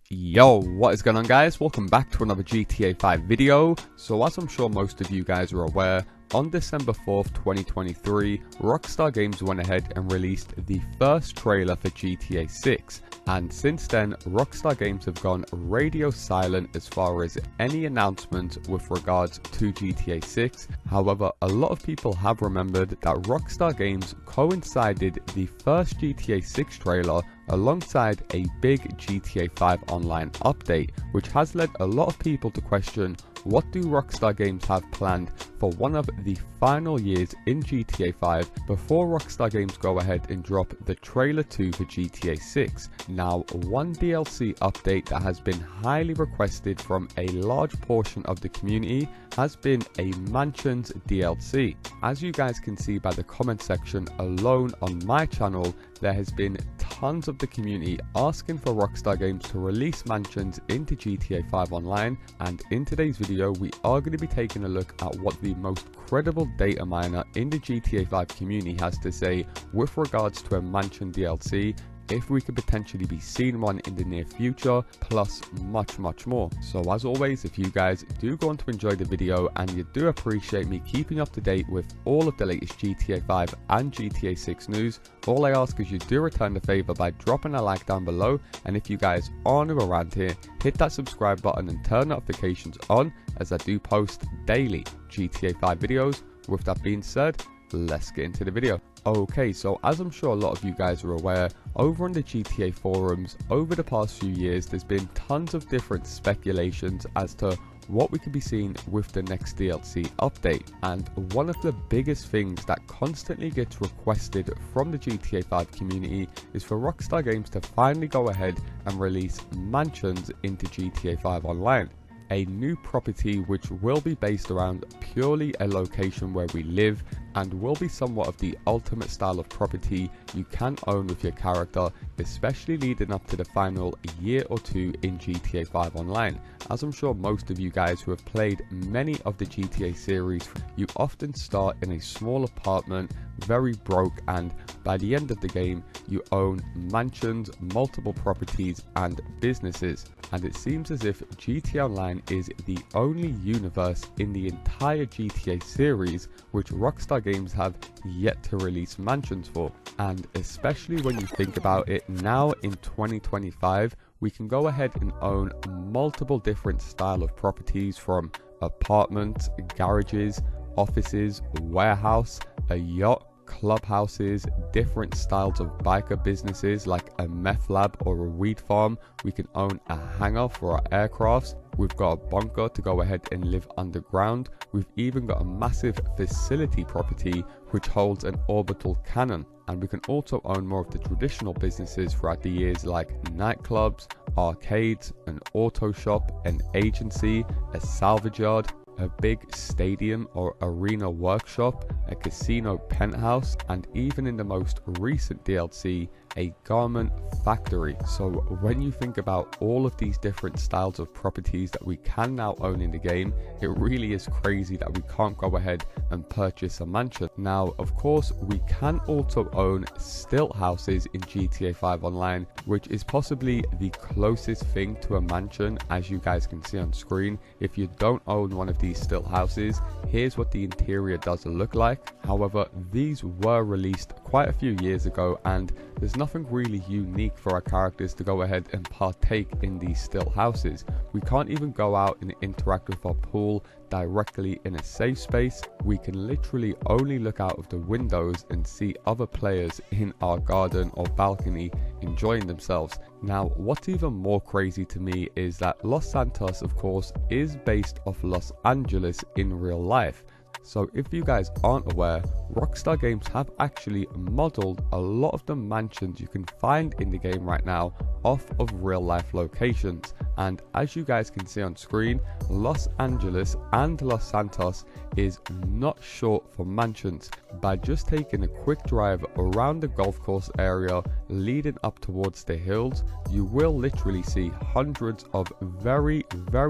Yo, what is going on guys? Welcome back to another GTA 5 video. So as I'm sure most of you guys are aware, on December 4th, 2023, Rockstar Games went ahead and released the first trailer for GTA 6. And since then, Rockstar Games have gone radio silent as far as any announcement with regards to GTA 6. However, a lot of people have remembered that Rockstar Games coincided the first GTA 6 trailer alongside a big GTA 5 online update, which has led a lot of people to question, what do Rockstar Games have planned for one of the final years in GTA 5 before Rockstar Games go ahead and drop the trailer 2 for GTA 6? Now, one DLC update that has been highly requested from a large portion of the community has been a Mansions DLC. As you guys can see by the comment section alone on my channel, there has been tons of the community asking for Rockstar Games to release Mansions into GTA 5 Online, and in today's video we are going to be taking a look at what the most credible data miner in the GTA 5 community has to say with regards to a Mansion DLC, if we could potentially be seeing one in the near future, plus much more. So as always, if you guys do go on to enjoy the video and you do appreciate me keeping up to date with all of the latest GTA 5 and GTA 6 news, all I ask is you do return the favor by dropping a like down below, and if you guys are new around here, hit that subscribe button and turn notifications on, as I do post daily GTA 5 videos. With that being said, let's get into the video. Okay, so as I'm sure a lot of you guys are aware, over on the GTA forums over the past few years there's been tons of different speculations as to what we could be seeing with the next DLC update, and one of the biggest things that constantly gets requested from the GTA 5 community is for Rockstar Games to finally go ahead and release Mansions into GTA 5 Online. A new property which will be based around purely a location where we live, and will be somewhat of the ultimate style of property you can own with your character, especially leading up to the final year or two in GTA 5 Online. As I'm sure most of you guys who have played many of the GTA series, you often start in a small apartment, very broke, and by the end of the game you own mansions, multiple properties and businesses. And it seems as if GTA Online is the only universe in the entire GTA series which Rockstar Games have yet to release mansions for. And especially when you think about it, now in 2025 we can go ahead and own multiple different style of properties, from apartments, garages, offices, warehouse, a yacht, clubhouses, different styles of biker businesses like a meth lab or a weed farm. We can own a hangar for our aircrafts. We've got a bunker to go ahead and live underground. We've even got a massive facility property which holds an orbital cannon. And we can also own more of the traditional businesses throughout the years like nightclubs, arcades, an auto shop, an agency, a salvage yard, a big stadium or arena workshop, a casino penthouse, and even in the most recent DLC, a garment factory. So when you think about all of these different styles of properties that we can now own in the game, it really is crazy that we can't go ahead and purchase a mansion. Now, of course, we can also own stilt houses in GTA 5 Online, which is possibly the closest thing to a mansion, as you guys can see on screen. If you don't own one of these stilt houses, here's what the interior does look like. However, these were released quite a few years ago, and there's nothing really unique for our characters to go ahead and partake in these stilt houses. We can't even go out and interact with our pool directly in a safe space. We can literally only look out of the windows and see other players in our garden or balcony enjoying themselves. Now, what's even more crazy to me is that Los Santos, of course, is based off Los Angeles in real life. So if you guys aren't aware, Rockstar Games have actually modeled a lot of the mansions you can find in the game right now off of real life locations. And as you guys can see on screen, Los Angeles and Los Santos is not short for mansions. By just taking a quick drive around the golf course area leading up towards the hills, you will literally see hundreds of very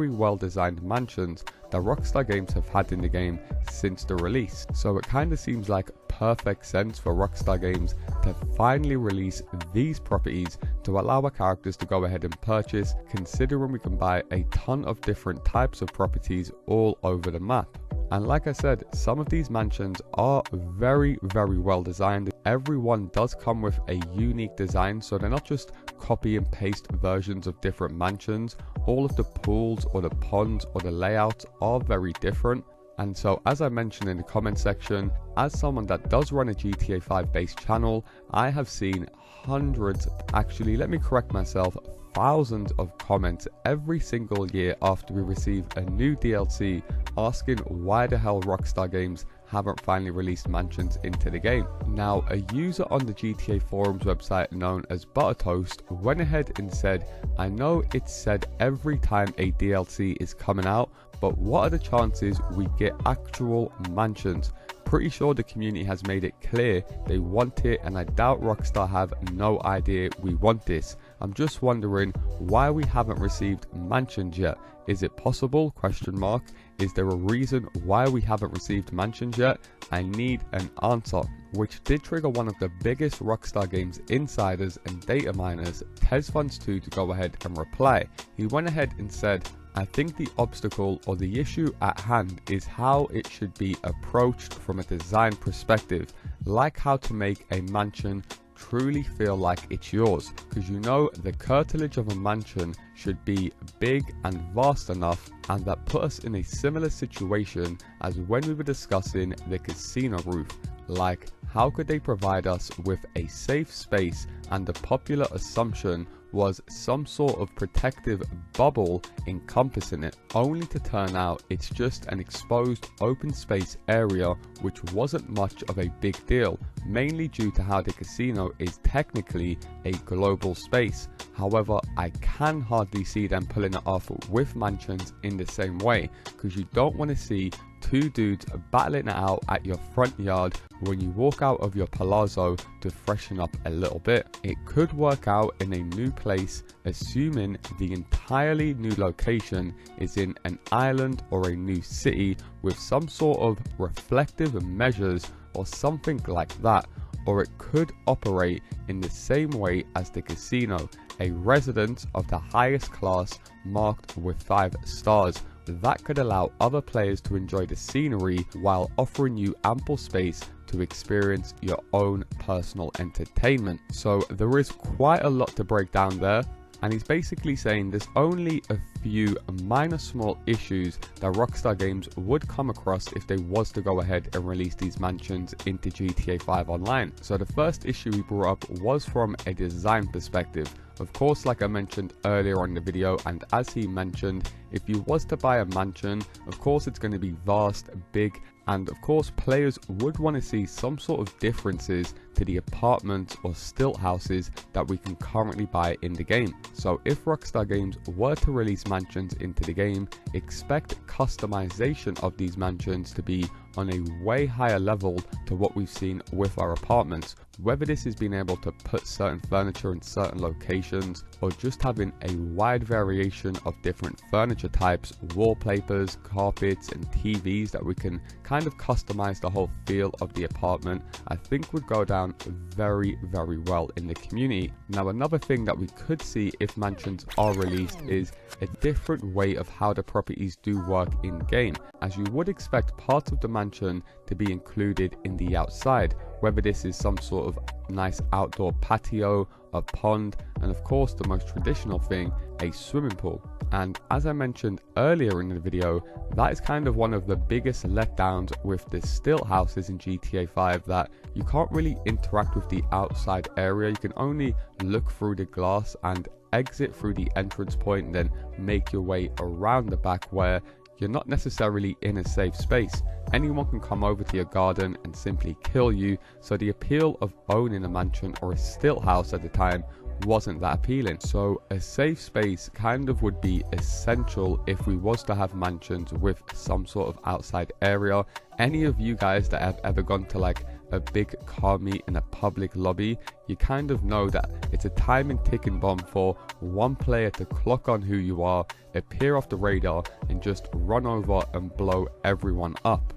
well designed mansions that Rockstar Games have had in the game since the release. So it kind of seems like perfect sense for Rockstar Games to finally release these properties to allow our characters to go ahead and purchase, considering we can buy a ton of different types of properties all over the map. And like I said, some of these mansions are very well designed. Every one does come with a unique design, so they're not just copy and paste versions of different mansions. All of the pools or the ponds or the layouts are very different. And so, as I mentioned in the comment section, as someone that does run a GTA 5 based channel, I have seen hundreds, actually let me correct myself, thousands of comments every single year after we receive a new DLC asking why the hell Rockstar Games haven't finally released mansions into the game. Now, a user on the GTA forums website known as Buttertoast went ahead and said, I know it's said every time a DLC is coming out, but what are the chances we get actual mansions? Pretty sure the community has made it clear they want it, and I doubt Rockstar have no idea we want this. I'm just wondering why we haven't received mansions yet. Is it possible? Question mark. Is there a reason why we haven't received mansions yet? I need an answer. Which did trigger one of the biggest Rockstar Games insiders and data miners, TezFunds2, to go ahead and reply. He went ahead and said, I think the obstacle or the issue at hand is how it should be approached from a design perspective, like how to make a mansion truly feel like it's yours, because you know the curtilage of a mansion should be big and vast enough, and that put us in a similar situation as when we were discussing the casino roof. Like, how could they provide us with a safe space, and the popular assumption was some sort of protective bubble encompassing it, only to turn out it's just an exposed open space area, which wasn't much of a big deal, mainly due to how the casino is technically a global space. However, I can hardly see them pulling it off with mansions in the same way, because you don't want to see two dudes battling it out at your front yard when you walk out of your palazzo to freshen up a little bit. It could work out in a new place, assuming the entirely new location is in an island or a new city with some sort of reflective measures or something like that. Or it could operate in the same way as the casino, a residence of the highest class marked with 5 stars. That could allow other players to enjoy the scenery while offering you ample space to experience your own personal entertainment. So there is quite a lot to break down there, and he's basically saying there's only a few minor small issues that Rockstar Games would come across if they was to go ahead and release these mansions into GTA 5 Online. So the first issue he brought up was from a design perspective. Of course, like I mentioned earlier in the video, and as he mentioned, if you was to buy a mansion, of course it's going to be vast, big, and of course players would want to see some sort of differences to the apartments or stilt houses that we can currently buy in the game. So if Rockstar Games were to release mansions into the game, expect customization of these mansions to be on a way higher level to what we've seen with our apartments. Whether this is being able to put certain furniture in certain locations, or just having a wide variation of different furniture types, wallpapers, carpets and TVs that we can kind of customize the whole feel of the apartment, I think would go down very well in the community. Now, another thing that we could see if mansions are released is a different way of how the properties do work in game, as you would expect parts of the mansion to be included in the outside, whether this is some sort of nice outdoor patio, a pond, and of course the most traditional thing, a swimming pool. And as I mentioned earlier in the video, that is kind of one of the biggest letdowns with the stilt houses in GTA 5, that you can't really interact with the outside area. You can only look through the glass and exit through the entrance point and then make your way around the back, where you're not necessarily in a safe space. Anyone can come over to your garden and simply kill you, so the appeal of owning a mansion or a stilt house at the time wasn't that appealing. So a safe space kind of would be essential if we was to have mansions with some sort of outside area. Any of you guys that have ever gone to like a big car meet in a public lobby, you kind of know that it's a timing ticking bomb for one player to clock on who you are, appear off the radar and just run over and blow everyone up.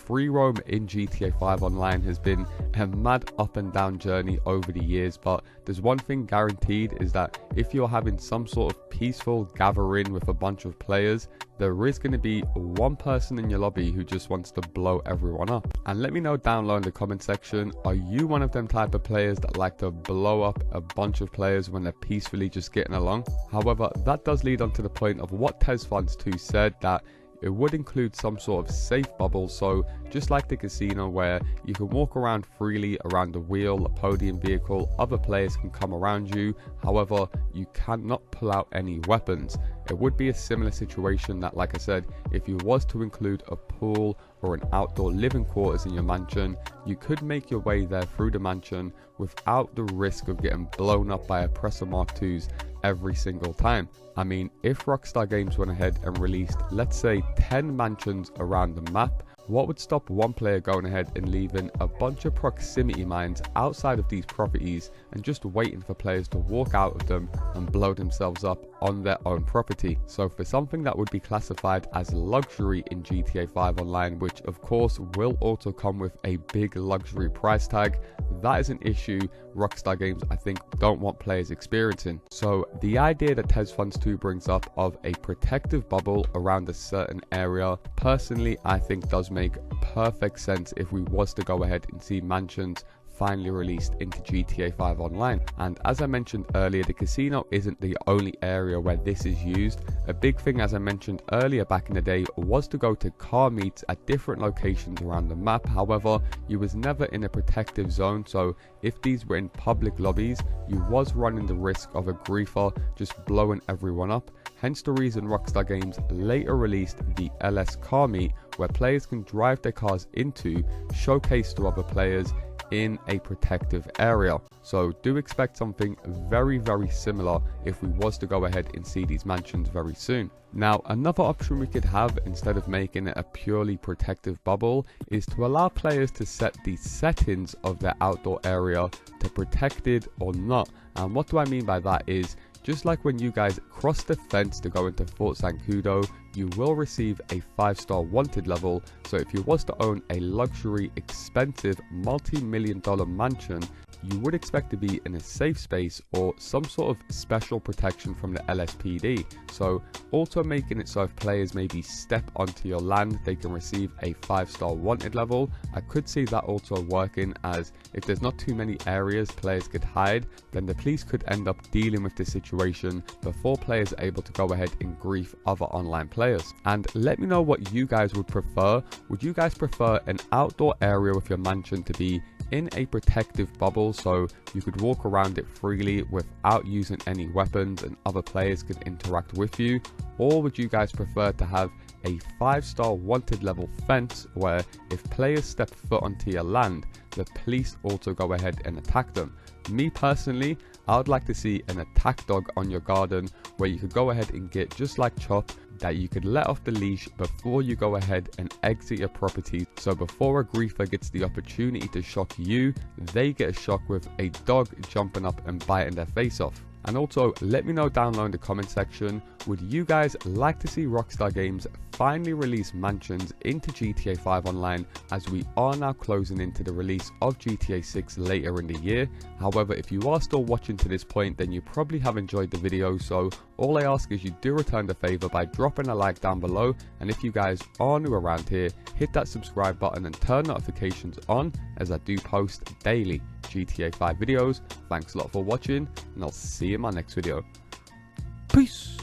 free roam in GTA 5 Online has been a mad up and down journey over the years, but there's one thing guaranteed, is that if you're having some sort of peaceful gathering with a bunch of players, there is going to be one person in your lobby who just wants to blow everyone up. And let me know down below in the comment section, are you one of them type of players that like to blow up a bunch of players when they're peacefully just getting along? However, that does lead on to the point of what TezFans2 said, that it would include some sort of safe bubble, so just like the casino where you can walk around freely around the wheel, a podium vehicle, other players can come around you, however you cannot pull out any weapons. It would be a similar situation that, like I said, if you was to include a pool or an outdoor living quarters in your mansion, you could make your way there through the mansion without the risk of getting blown up by Oppressor Mark IIs every single time. I mean, if Rockstar Games went ahead and released, let's say, 10 mansions around the map, what would stop one player going ahead and leaving a bunch of proximity mines outside of these properties and just waiting for players to walk out of them and blow themselves up on their own property? So for something that would be classified as luxury in GTA 5 Online, which of course will also come with a big luxury price tag, that is an issue Rockstar Games, I think, don't want players experiencing. So the idea that TezFans2 brings up of a protective bubble around a certain area, personally I think does make perfect sense if we was to go ahead and see mansions finally released into GTA 5 Online. And as I mentioned earlier, the casino isn't the only area where this is used. A big thing, as I mentioned earlier back in the day, was to go to car meets at different locations around the map. However, you was never in a protective zone, so if these were in public lobbies, you was running the risk of a griefer just blowing everyone up. Hence the reason Rockstar Games later released the LS car meet, where players can drive their cars into, showcase to other players in a protective area. So do expect something very similar if we was to go ahead and see these mansions very soon. Now, another option we could have, instead of making it a purely protective bubble, is to allow players to set the settings of their outdoor area to protected or not. And what do I mean by that is, just like when you guys cross the fence to go into Fort Zancudo, you will receive a 5-star wanted level. So if you was to own a luxury, expensive, multi-million-dollar mansion, you would expect to be in a safe space or some sort of special protection from the LSPD. So also making it so if players maybe step onto your land, they can receive a 5-star wanted level. I could see that also working, as if there's not too many areas players could hide, then the police could end up dealing with the situation before players are able to go ahead and grief other online players. And let me know what you guys would prefer. Would you guys prefer an outdoor area with your mansion to be in a protective bubble so you could walk around it freely without using any weapons and other players could interact with you? Or would you guys prefer to have a 5-star wanted level fence where if players step foot onto your land, the police also go ahead and attack them? Me personally, I would like to see an attack dog on your garden where you could go ahead and get, just like Chop, that you could let off the leash before you go ahead and exit your property. So before a griefer gets the opportunity to shock you, they get a shock with a dog jumping up and biting their face off. And also, let me know down below in the comment section, would you guys like to see Rockstar Games finally release mansions into GTA 5 Online, as we are now closing into the release of GTA 6 later in the year? However, if you are still watching to this point, then you probably have enjoyed the video, so all I ask is you do return the favor by dropping a like down below, and if you guys are new around here, hit that subscribe button and turn notifications on, as I do post daily GTA 5 videos. Thanks a lot for watching, and I'll see you in my next video. Peace!